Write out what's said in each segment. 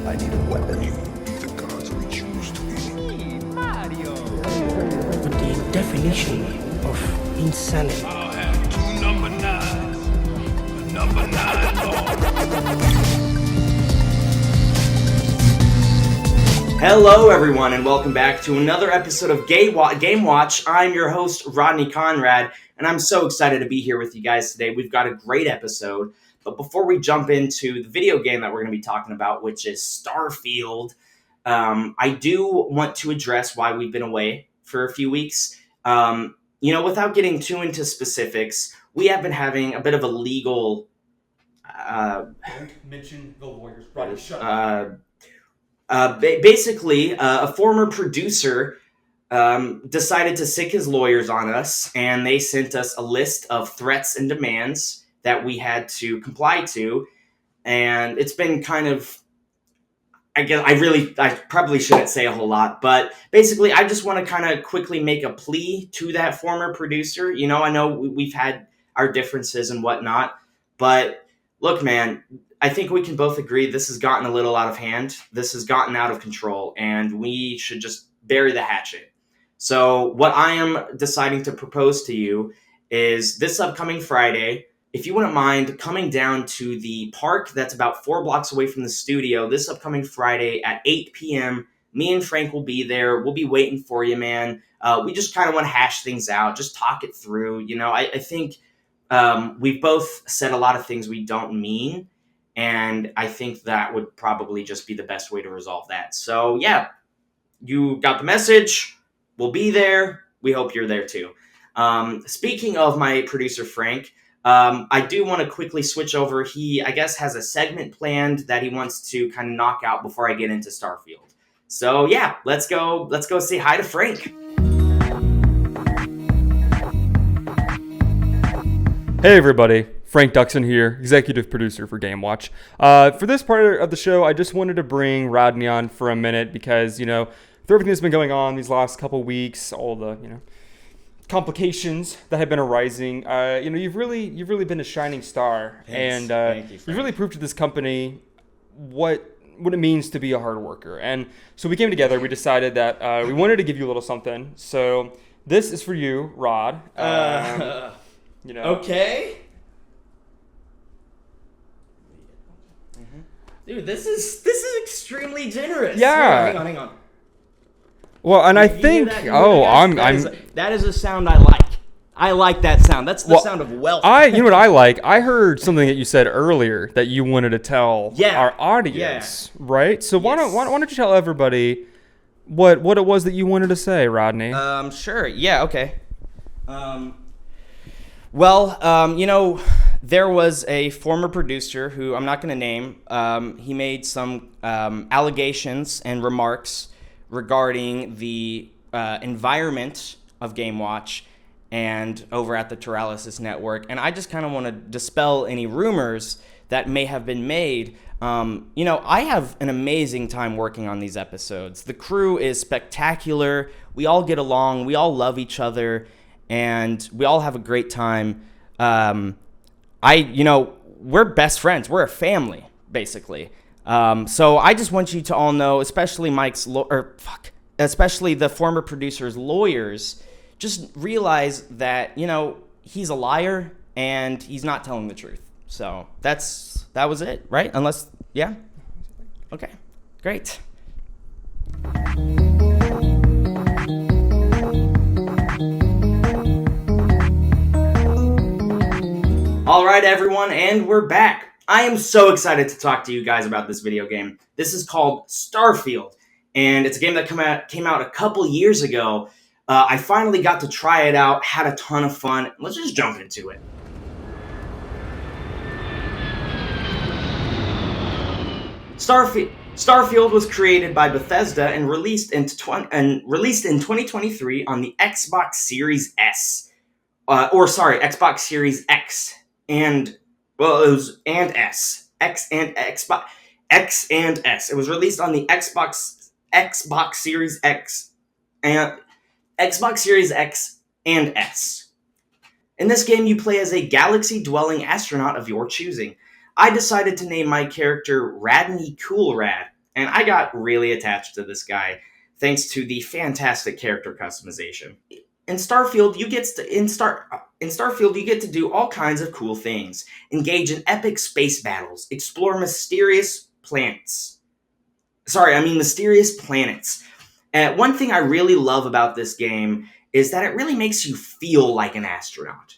I need a weapon. The gods we choose to be. But the definition of insanity. I'll have 2 number 9s. A number 9 ball. Hello, everyone, and welcome back to another episode of Game Watch. I'm your host, RODNEY, CONRAD, and I'm so excited to be here with you guys today. We've got a great episode, but before we jump into the video game that we're going to be talking about, which is Starfield, I do want to address why we've been away for a few weeks. Without getting too into specifics, we have been having a bit of a legal... Don't mention the lawyers. Rodney, shut up. Basically, a former producer decided to sick his lawyers on us, and they sent us a list of threats and demands that we had to comply to. And it's been kind of, I probably shouldn't say a whole lot, but basically, I just want to kind of quickly make a plea to that former producer. You know, I know we've had our differences and whatnot, but look, man, I think we can both agree this has gotten a little out of hand. This has gotten out of control, and we should just bury the hatchet. So what I am deciding to propose to you is this upcoming Friday, if you wouldn't mind coming down to the park that's about 4 blocks away from the studio this upcoming Friday at 8 p.m., me and Frank will be there. We'll be waiting for you, man. We just kind of want to hash things out, just talk it through. You know, I think we've both said a lot of things we don't mean, and I think that would probably just be the best way to resolve that. So, yeah, you got the message. We'll be there. We hope you're there, too. Speaking of my producer, Frank, I do want to quickly switch over. He, I guess, has a segment planned that he wants to kind of knock out before I get into Starfield. So, yeah, let's go say hi to Frank. Hey everybody, Frank DUCKSON here, executive producer for Game Watch. For this part of the show, I just wanted to bring Rodney on for a minute because, with everything that's been going on these last couple weeks, all the, complications that have been arising, you've really been a shining star. Thanks. And Thank you, you've really proved to this company what it means to be a hard worker. And so we came together, we decided that we wanted to give you a little something. So this is for you, Rod. Okay. Dude, this is extremely generous. Yeah. Hang on. Well, and I You think, hear that? That is a sound I like. I like that sound. That's the sound of wealth. you know what I like? I heard something that you said earlier that you wanted to tell our audience, right? So why don't you tell everybody what it was that you wanted to say, Rodney? Sure. Yeah. Okay. There was a former producer who I'm not going to name. He made some allegations and remarks regarding the environment of Game Watch and over at the Teralysis Network. And I just kind of want to dispel any rumors that may have been made. I have an amazing time working on these episodes. The crew is spectacular. We all get along. We all love each other. And we all have a great time. We're best friends. We're a family, basically. So I just want you to all know, especially especially the former producer's lawyers, just realize that, he's a liar and he's not telling the truth. So that was it, right? Unless, yeah? Okay, great. All right, everyone, and we're back. I am so excited to talk to you guys about this video game. This is called Starfield, and it's a game that came out a couple years ago. I finally got to try it out, had a ton of fun. Let's just jump into it. Starfield was created by Bethesda and released in 2023 on the Xbox Series S. Xbox Series X. It was S. X and Xbox X and S. It was released on the Xbox Series X and Xbox Series X and S. In this game, you play as a galaxy-dwelling astronaut of your choosing. I decided to name my character Radney CONRAD, and I got really attached to this guy thanks to the fantastic character customization. In Starfield, you get to, in Starfield you get to do all kinds of cool things, engage in epic space battles, explore mysterious planets. Sorry, I mean mysterious planets. And one thing I really love about this game is that it really makes you feel like an astronaut.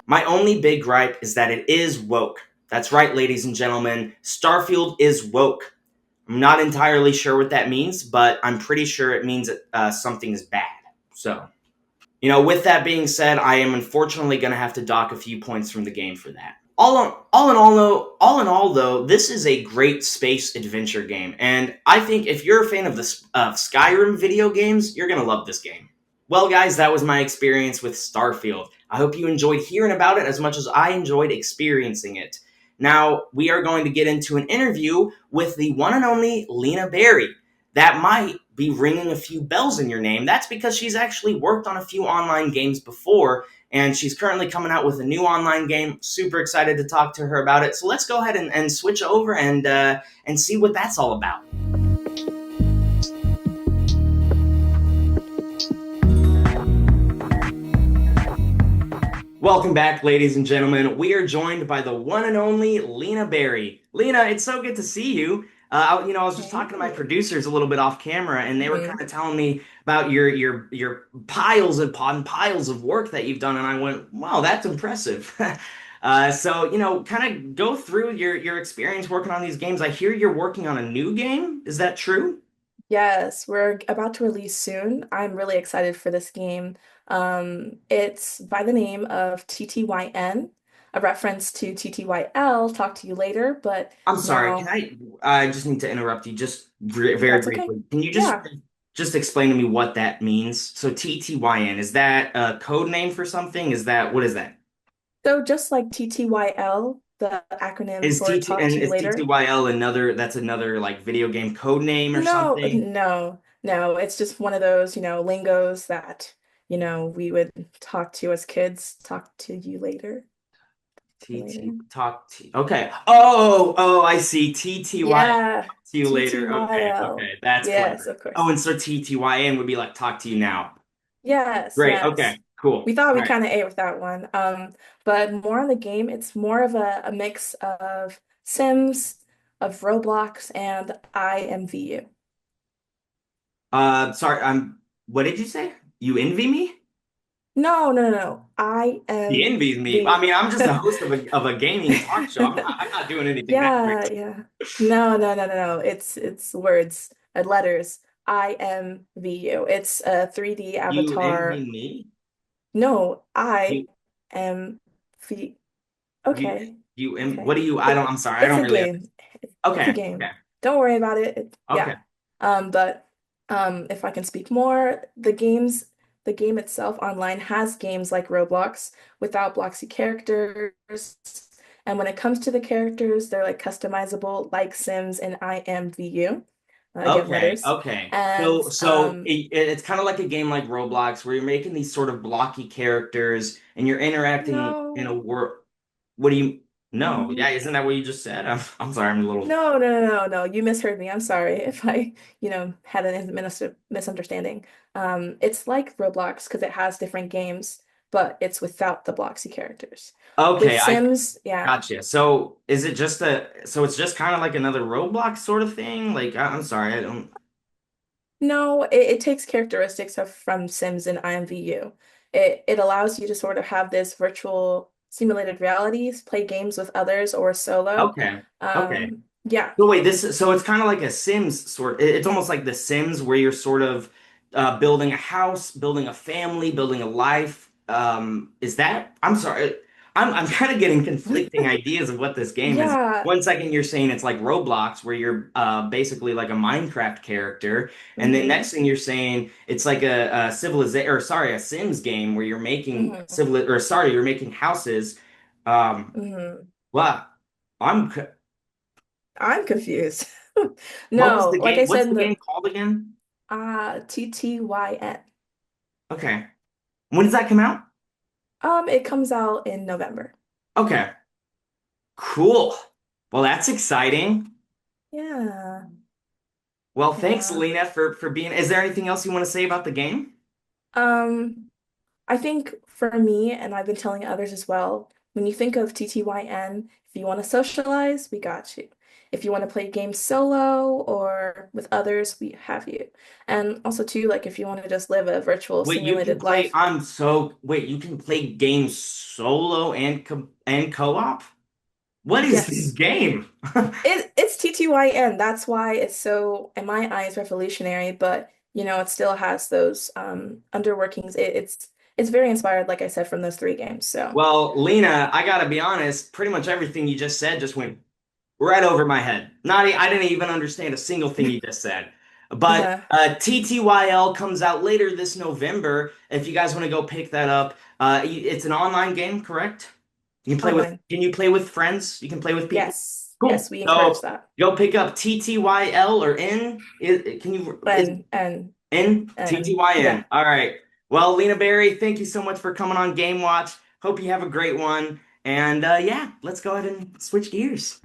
My only big gripe is that it is woke. That's right, ladies and gentlemen, Starfield is woke. I'm not entirely sure what that means, but I'm pretty sure it means something is bad. So, with that being said, I am unfortunately going to have to dock a few points from the game for that. All in all, though, this is a great space adventure game, and I think if you're a fan of Skyrim video games, you're going to love this game. Well, guys, that was my experience with Starfield. I hope you enjoyed hearing about it as much as I enjoyed experiencing it. Now, we are going to get into an interview with the one and only Lena Berry. That might be ringing a few bells in your name. That's because she's actually worked on a few online games before, and she's currently coming out with a new online game. Super excited to talk to her about it. So let's go ahead and switch over and see what that's all about. Welcome back, ladies and gentlemen. We are joined by the one and only Lena Berry. Lena, it's so good to see you. I was just talking to my producers a little bit off camera, and they were kind of telling me about your piles and piles of work that you've done, and I went, wow, that's impressive. So, kind of go through your experience working on these games. I hear you're working on a new game. Is that true? Yes, we're about to release soon. I'm really excited for this game. It's by the name of TTYN, a reference to TTYL, talk to you later, but I'm sorry. now I just need to interrupt you just very that's okay. briefly. Can you Yeah. just explain to me what that means? So TTYN, is that a code name for something? What is that? So just like TTYL, the acronym Is for TT talk and to you is later. TTYL another like video game code name or No, something? no, no. It's just one of those, lingos that, we would talk to as kids. Talk to you later. TT Later. talk to Okay. Oh, I see. TTY Yeah, talk to you later. Okay, TTYL. okay. That's Yes, clever. of course. Oh, and so TTYN would be like talk to you now. Yes, Great. Okay. yes. We Cool. thought All we right. kind of ate with that one. But more on the game, it's more of a mix of Sims, of Roblox, and IMVU. Sorry, what did you say? You envy me? No, no, no, no. He envies me. I IMV. mean, I'm just a host of a gaming talk show. I'm not doing anything that Yeah, crazy. yeah. No, no, no, no, no. It's words and letters. IMVU. It's a 3D You envy avatar. me? No, I You am V. you Okay. what Okay. do you I don't I'm sorry. I It's don't a really game. It's a Okay. Okay. game. Don't worry about it. Okay. Yeah. But if I can speak more, the game itself online has games like Roblox without Bloxy characters. And when it comes to the characters, they're like customizable like Sims and IMVU. Again, Okay. letters. Okay. And So it's kind of like a game like Roblox where you're making these sort of blocky characters and you're interacting in a no. world. What do you No. Mm-hmm. Yeah, isn't that what you just said? I'm sorry. I'm a little No, no, no, no, no. You misheard me. I'm sorry if I, had an misunderstanding. It's like Roblox because it has different games, but it's without the Bloxy characters. With Okay, I Sims, yeah. gotcha. So it's just kind of like another Roblox sort of thing? Like I'm sorry, I don't No, it takes characteristics from Sims and IMVU. It allows you to sort of have this virtual simulated realities, play games with others or solo. Okay. Okay. Yeah. So wait, so it's kind of like a Sims it's almost like The Sims where you're sort of building a house, building a family, building a life. Is that I'm sorry. I'm kind of getting conflicting ideas of what this game is. Yeah. One second you're saying it's like Roblox where you're basically like a Minecraft character, and then Mm-hmm. next thing you're saying it's like a civilization or sorry, a Sims game where you're making Mm-hmm. you're making houses. Um, Mm-hmm. wow. I'm I'm confused. No, like I What's said the in game the called again? TTYN. Okay. When does that come out? It comes out in November. Okay, cool. Well, that's exciting. Yeah. Well, thanks, Yeah. Lena, for being. Is there anything else you want to say about the game? Um, I think for me, and I've been telling others as well, when you think of TTYN, if you want to socialize, we got you. If you want to play games solo or with others, we have you. And also too, like if you want to just live a virtual Wait, you can simulated play. life, Wait, you can play games solo and co-op? What is this yes. game? It's TTYN. That's why it's so, in my eyes, revolutionary, but it still has those underworkings. It's very inspired, like I said, from those three games. So Well, Lena, I gotta be honest, pretty much everything you just said just went right over my head. I didn't even understand a single thing you just said. But yeah, TTYL comes out later this November. If you guys want to go pick that up, it's an online game, correct? You can play with. online. Can you play with friends? You can play with people. Yes. Yes, Cool. we encourage So that. go pick up TTYL or N. Can you? Is N And TTYN. yeah. All right. Well, Lena Berry, thank you so much for coming on Game Watch. Hope you have a great one. And yeah, let's go ahead and switch gears.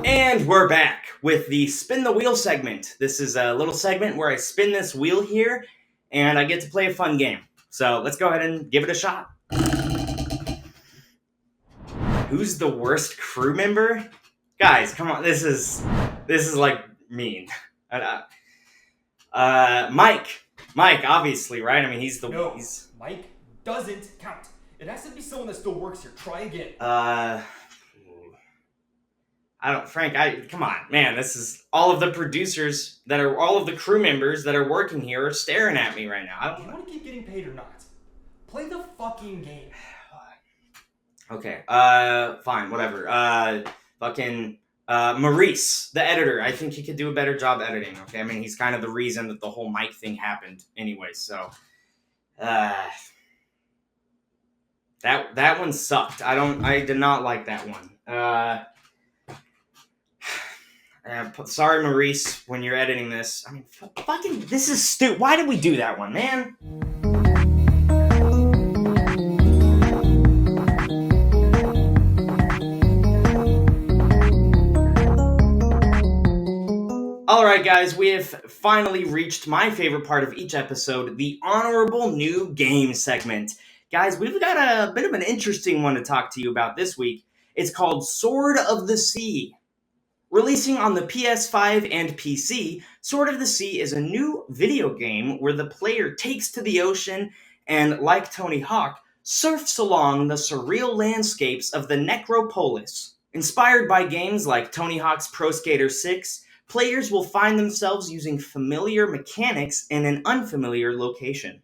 And we're back with the spin the wheel segment. This is a little segment where I spin this wheel here and I get to play a fun game. So let's go ahead and give it a shot. Who's the worst crew member? Guys, come on. This is like mean. Mike. Mike, obviously, right? I mean, No, he's Mike doesn't count. It has to be someone that still works here. Try again. Frank, come on, man. This is all of the all of the crew members that are working here are staring at me right now. Do you want to keep getting paid or not? Play the fucking game. Okay, fine, whatever. Fucking, Maurice, the editor. I think he could do a better job editing, okay? I mean, he's kind of the reason that the whole Mike thing happened anyway, so. That one sucked. I did not like that one. Sorry, Maurice, when you're editing this. I mean, fucking, this is stupid. Why did we do that one, man? Alright, guys, we have finally reached my favorite part of each episode, the Honorable New Game segment. Guys, we've got a bit of an interesting one to talk to you about this week. It's called Sword of the Sea. Releasing on the PS5 and PC, Sword of the Sea is a new video game where the player takes to the ocean and, like Tony Hawk, surfs along the surreal landscapes of the Necropolis. Inspired by games like Tony Hawk's Pro Skater 6, players will find themselves using familiar mechanics in an unfamiliar location.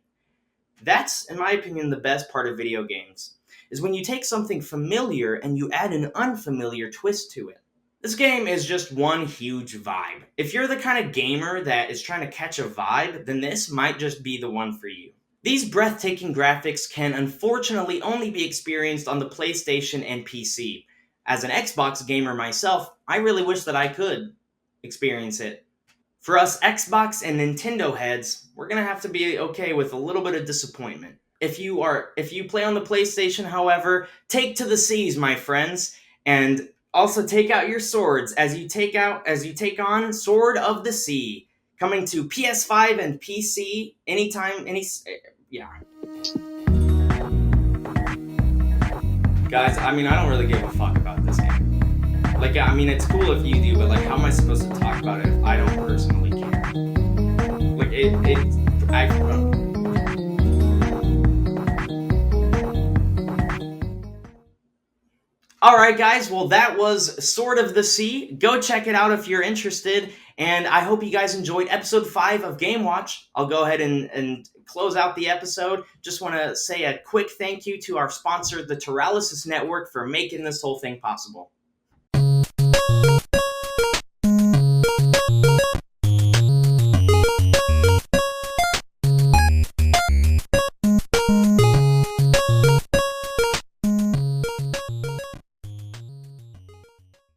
That's, in my opinion, the best part of video games, is when you take something familiar and you add an unfamiliar twist to it. This game is just one huge vibe. If you're the kind of gamer that is trying to catch a vibe, then this might just be the one for you. These breathtaking graphics can unfortunately only be experienced on the PlayStation and PC. As an Xbox gamer myself, I really wish that I could experience it. For us Xbox and Nintendo heads, we're gonna have to be okay with a little bit of disappointment. If you play on the PlayStation, however, take to the seas, my friends, and also take out your swords as you take on Sword of the Sea, coming to PS5 and PC anytime, yeah. Guys, I mean, I don't really give a fuck about this game. Like, I mean, it's cool if you do, but like, how am I supposed to talk about it if I don't personally care? Like, Alright guys, well that was Sword of the Sea. Go check it out if you're interested, and I hope you guys enjoyed episode 5 of Game Watch. I'll go ahead and close out the episode. Just want to say a quick thank you to our sponsor, the Teralysis Network, for making this whole thing possible.